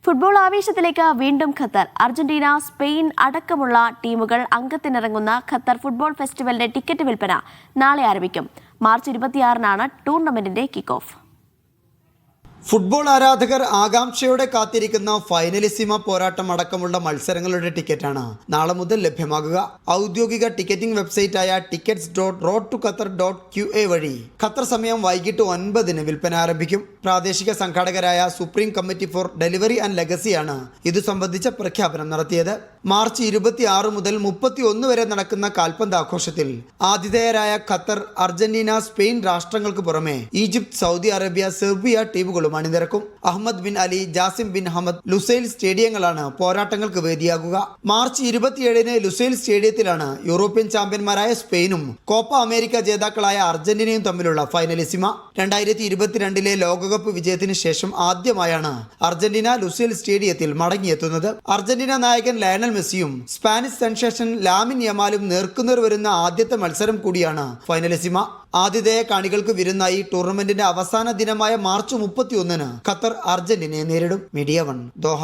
Football ആവേശത്തിലേക്ക് വീണ്ടും Qatar. Argentina, Spain അടക്കമുള്ള ടീമുകൾ അംഗത്തിനിറങ്ങുന്ന ഖത്തർ ഫുട്ബോൾ ഫെസ്റ്റിവലിന്റെ ടിക്കറ്റ് വിൽപ്പന നാളെ ആരംഭിക്കും. മാർച്ച് 26-നാണ് ടൂർണമെന്റിന്റെ കിക്ക് ഓഫ്. ഫുട്ബോൾ ആരാധകർ ആകാംക്ഷയോടെ കാത്തിരിക്കുന്ന ഫൈനലിസിമ പോരാട്ടം അടക്കമുള്ള മത്സരങ്ങളുടെ ടിക്കറ്റാണ് നാളെ മുതൽ ലഭ്യമാകുക. ഔദ്യോഗിക ടിക്കറ്റിംഗ് വെബ്സൈറ്റായ tickets.roadtoqatar.qa വഴി ഖത്തർ സമയം വൈകിട്ട് 9-ന് വിൽപ്പന ആരംഭിക്കും. പ്രാദേശിക സംഘാടകരായ supreme committee for delivery and ലെഗസിയാണ് ഇതു സംബന്ധിച്ച പ്രഖ്യാപനം നടത്തിയത്. മാർച്ച് 26 മുതൽ 31 വരെ നടക്കുന്ന കാൽപന്ത് ആഘോഷത്തിൽ ആതിഥേയരായ ഖത്തർ, അർജന്റീന, സ്പെയിൻ രാഷ്ട്രങ്ങൾക്ക് പുറമെ ഈജിപ്ത്, സൗദി അറേബ്യ, സെർബിയ ടീമുകളും അണിനിരക്കും. Ahmad bin Ali, Jassim bin Hamad, Lusail സ്റ്റേഡിയങ്ങളാണ് പോരാട്ടങ്ങൾക്ക് വേദിയാകുക. മാർച്ച് 27-ന് ലുസൈൽ സ്റ്റേഡിയത്തിലാണ് യൂറോപ്യൻ ചാമ്പ്യന്മാരായ സ്പെയിനും കോപ്പ അമേരിക്ക ജേതാക്കളായ അർജന്റീനയും തമ്മിലുള്ള ഫൈനലിസിമ. 2022-ലെ ലോകകപ്പ് വിജയത്തിന് ശേഷം ആദ്യമായാണ് അർജന്റീന ലുസൈൽ സ്റ്റേഡിയത്തിൽ മടങ്ങിയെത്തുന്നത്. അർജന്റീന നായകൻ ലയണൽ മെസ്സിയും സ്പാനിഷ് സെൻസേഷൻ ലാമിൻ യമാലും നേർക്കുനേർ വരുന്ന ആദ്യത്തെ മത്സരം കൂടിയാണ് ഫൈനലിസിമ. ആതിഥേയ കാണികൾക്ക് വിരുന്നായി ടൂർണമെന്റിന്റെ അവസാന ദിനമായ മാർച്ച് 31-ന് ഖത്തർ അർജന്റീനയെ നേരിടും. Media 1, Doha.